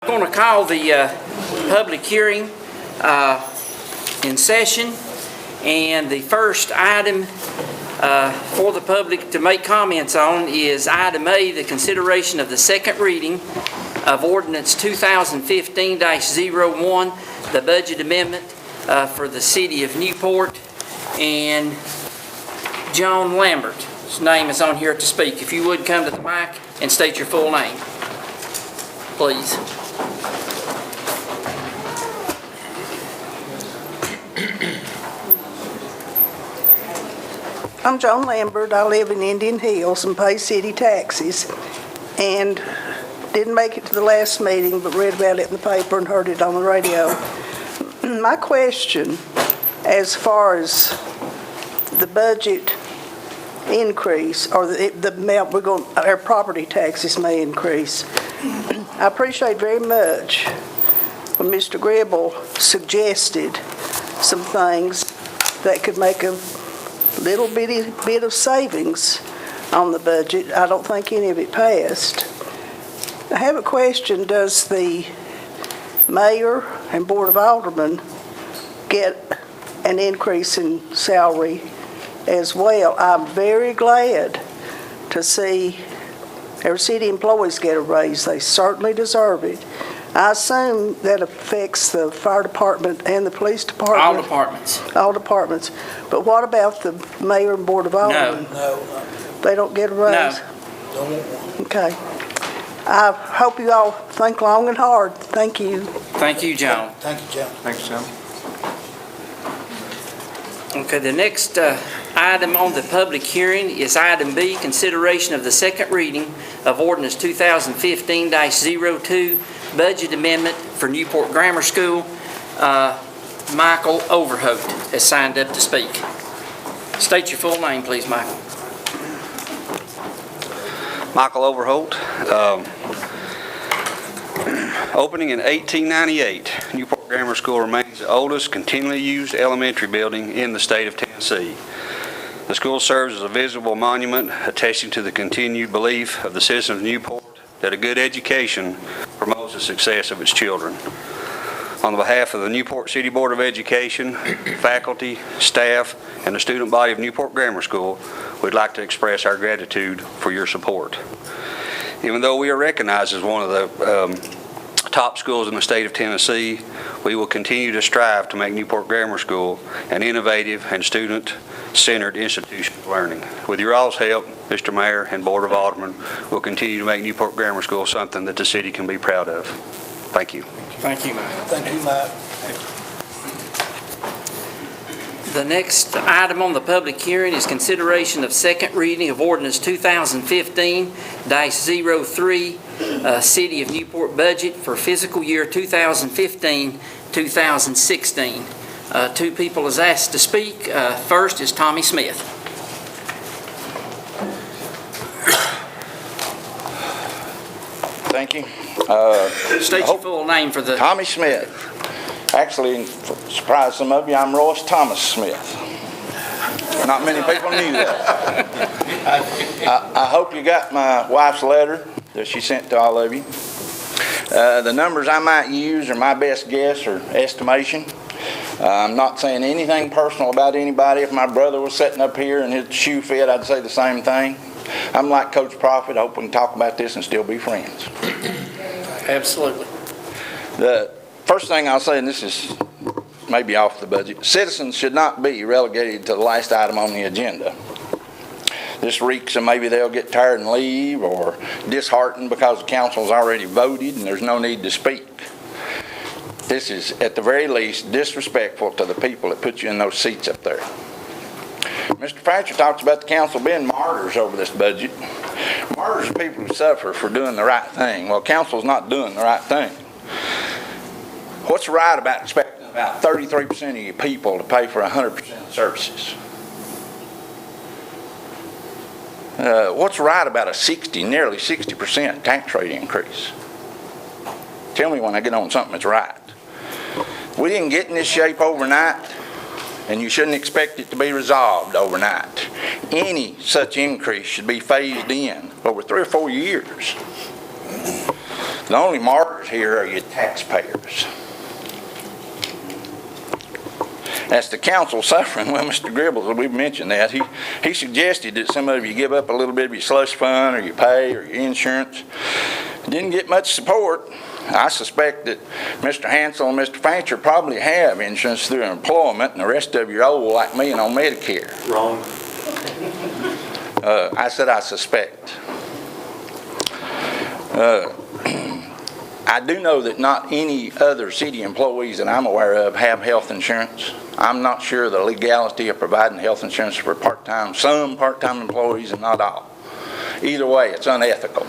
I'm going to call the public hearing in session, and the first item for the public to make comments on is item A, the consideration of the second reading of ordinance 2015-01, the budget amendment for the city of Newport. And John Lambert's name is on here to speak. If you would come to the mic and state your full name, please. I'm John Lambert. I live in Indian Hills and pay city taxes, and didn't make it to the last meeting, but read about it in the paper and heard it on the radio. My question, as far as the budget increase, or the amount our property taxes may increase, I appreciate very much when Mr. Gribble suggested some things that could make a little bit of savings on the budget. I don't think any of it passed. I have a question. Does the mayor and board of aldermen get an increase in salary as well? I'm very glad to see our city employees get a raise. They certainly deserve it. I assume that affects the fire department and the police department. All departments. All departments. But what about the mayor and board of aldermen? No. They don't get a raise? No. Okay. I hope you all think long and hard. Thank you. Thank you, John. Thank you, John. Thanks, John. Okay, the next item on the public hearing is item B, consideration of the second reading of ordinance 2015-02, budget amendment for Newport Grammar School. Michael Overholt has signed up to speak. State your full name, please, Michael. Michael Overholt. Opening in 1898, Newport Grammar School remains the oldest continually used elementary building in the state of Tennessee. The school serves as a visible monument attesting to the continued belief of the citizens of Newport that a good education promotes the success of its children. On behalf of the Newport City Board of Education, faculty, staff, and the student body of Newport Grammar School, we'd like to express our gratitude for your support. Even though we are recognized as one of the top schools in the state of Tennessee, we will continue to strive to make Newport Grammar School an innovative and student-centered institution of learning. With your all's help, Mr. Mayor and Board of Aldermen, we'll continue to make Newport Grammar School something that the city can be proud of. Thank you. Thank you, Mike. Thank you, Mike. The next item on the public hearing is consideration of second reading of ordinance 2015-03, City of Newport budget for fiscal year 2015-2016. Two people is asked to speak. First is Tommy Smith. Thank you. State your full name for the... Tommy Smith. Actually, surprise some of you, I'm Royce Thomas Smith. Not many people knew that. I hope you got my wife's letter that she sent to all of you. The numbers I might use are my best guess or estimation. I'm not saying anything personal about anybody. If my brother was sitting up here and his shoe fit, I'd say the same thing. I'm like Coach Prophet. I hope we can talk about this and still be friends. Absolutely. The first thing I'll say, and this is maybe off the budget, citizens should not be relegated to the last item on the agenda. This reeks of maybe they'll get tired and leave, or disheartened because the council's already voted and there's no need to speak. This is, at the very least, disrespectful to the people that put you in those seats up there. Mr. Thatcher talks about the council being martyrs over this budget. Martyrs are people who suffer for doing the right thing. Well, council's not doing the right thing. What's right about expecting about 33% of your people to pay for 100% of services? What's right about a nearly 60% tax rate increase? Tell me when I get on something that's right. We didn't get in this shape overnight, and you shouldn't expect it to be resolved overnight. Any such increase should be phased in over 3 or 4 years. The only martyrs here are your taxpayers. As the council suffering, well, Mr. Gribbles, we've mentioned that. He suggested that some of you give up a little bit of your slush fund or your pay or your insurance. Didn't get much support. I suspect that Mr. Hansel and Mr. Fancher probably have insurance through employment, and the rest of you are old like me and on Medicare. Wrong. I said I suspect. I do know that not any other city employees that I'm aware of have health insurance. I'm not sure the legality of providing health insurance for some part-time employees and not all. Either way, it's unethical.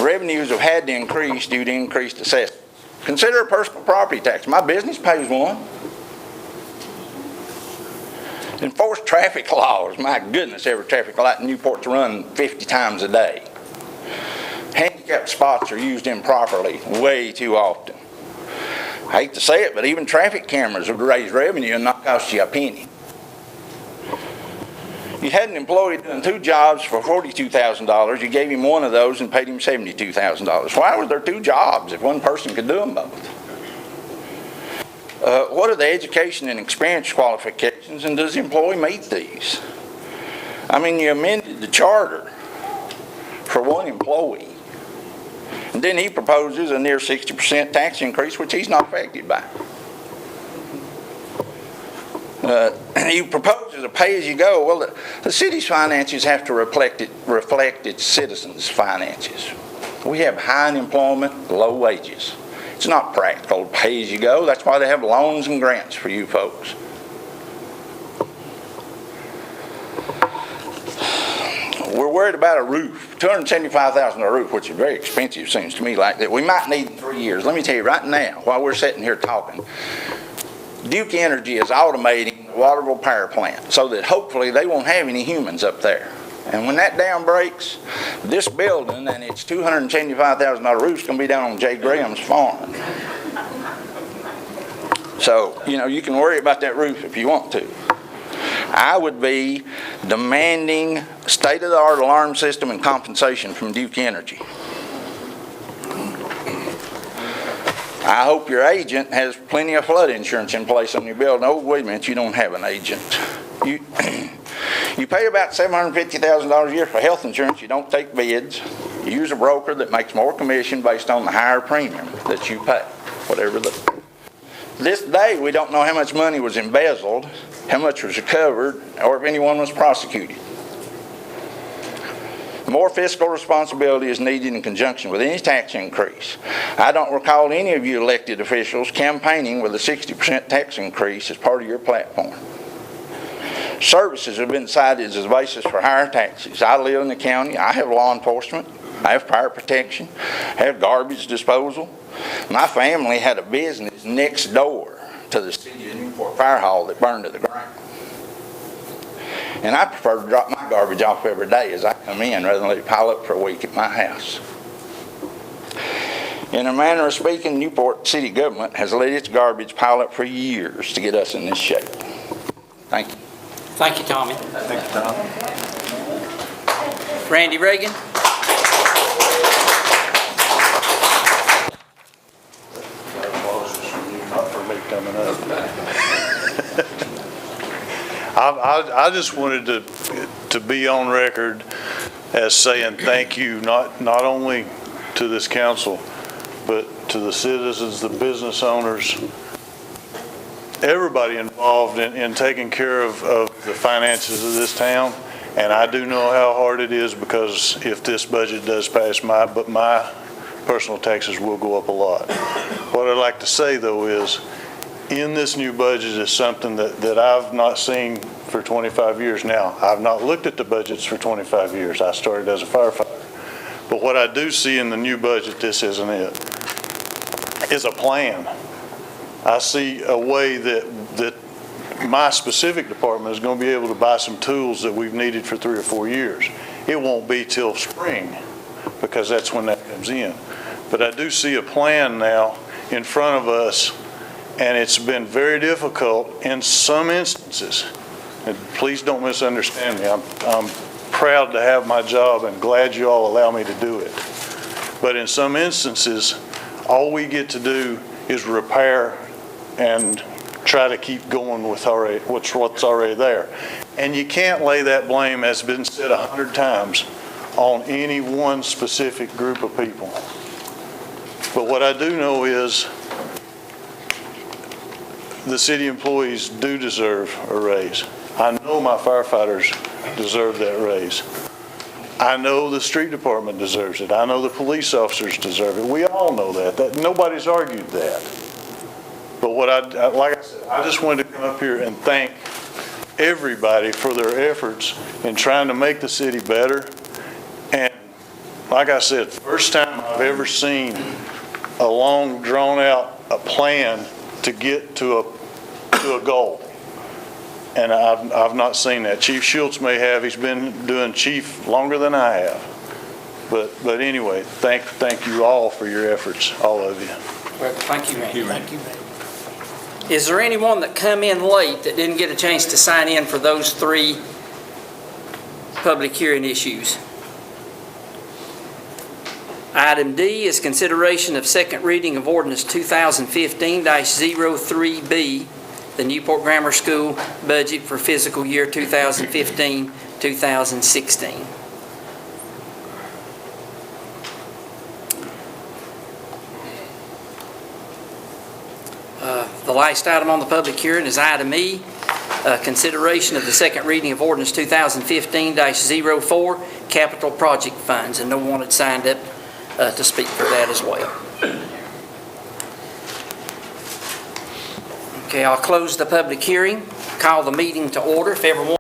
Revenues have had to increase due to increased assessment. Consider a personal property tax. My business pays one. Enforce traffic laws. My goodness, every traffic light in Newport's run 50 times a day. Handicap spots are used improperly way too often. I hate to say it, but even traffic cameras would raise revenue and not cost you a penny. You had an employee doing 2 jobs for $42,000. You gave him one of those and paid him $72,000. Why were there 2 jobs if one person could do them both? What are the education and experience qualifications, and does the employee meet these? I mean, you amended the charter for one employee, and then he proposes a near 60% tax increase, which he's not affected by. He proposes a pay-as-you-go. Well, the city's finances have to reflect its citizens' finances. We have high unemployment, low wages. It's not practical to pay as you go. That's why they have loans and grants for you folks. We're worried about a roof, $275,000 a roof, which is very expensive, seems to me like that. We might need in 3 years. Let me tell you right now, while we're sitting here talking, Duke Energy is automating the Waterville power plant so that hopefully they won't have any humans up there. And when that dam breaks, this building and its $275,000 roof is going to be down on Jay Graham's farm. So, you can worry about that roof if you want to. I would be demanding state-of-the-art alarm system and compensation from Duke Energy. I hope your agent has plenty of flood insurance in place on your building. Oh, wait a minute, you don't have an agent. You pay about $750,000 a year for health insurance. You don't take bids. You use a broker that makes more commission based on the higher premium that you pay. This day, we don't know how much money was embezzled, how much was recovered, or if anyone was prosecuted. More fiscal responsibility is needed in conjunction with any tax increase. I don't recall any of you elected officials campaigning with a 60% tax increase as part of your platform. Services have been cited as the basis for higher taxes. I live in the county. I have law enforcement. I have fire protection. I have garbage disposal. My family had a business next door to the city of Newport fire hall that burned to the ground. And I prefer to drop my garbage off every day as I come in rather than let it pile up for a week at my house. In a manner of speaking, Newport city government has let its garbage pile up for years to get us in this shape. Thank you. Thank you, Tommy. Thank you, Tom. Randy Reagan. Not for me coming up. I just wanted to be on record as saying thank you, not only to this council, but to the citizens, the business owners, everybody involved in taking care of the finances of this town. And I do know how hard it is, because if this budget does pass, my personal taxes will go up a lot. What I'd like to say, though, is in this new budget is something that I've not seen for 25 years now. I've not looked at the budgets for 25 years. I started as a firefighter. But what I do see in the new budget, this isn't it, is a plan. I see a way that my specific department is going to be able to buy some tools that we've needed for 3 or 4 years. It won't be till spring, because that's when that comes in. But I do see a plan now in front of us, and it's been very difficult in some instances. And please don't misunderstand me. I'm proud to have my job and glad you all allow me to do it. But in some instances, all we get to do is repair and try to keep going with what's already there. And you can't lay that blame, as has been said 100 times, on any one specific group of people. But what I do know is the city employees do deserve a raise. I know my firefighters deserve that raise. I know the street department deserves it. I know the police officers deserve it. We all know that. Nobody's argued that. But like I said, I just wanted to come up here and thank everybody for their efforts in trying to make the city better. And like I said, first time I've ever seen a long, drawn-out plan to get to a goal. And I've not seen that. Chief Schultz may have. He's been doing chief longer than I have. But anyway, thank you all for your efforts, all of you. Well, thank you, Randy. Thank you, Randy. Is there anyone that come in late that didn't get a chance to sign in for those 3 public hearing issues? Item D is consideration of second reading of ordinance 2015-03B, the Newport Grammar School budget for fiscal year 2015-2016. The last item on the public hearing is item E, consideration of the second reading of ordinance 2015-04, capital project funds, and no one had signed up to speak for that as well. Okay, I'll close the public hearing, call the meeting to order. If everyone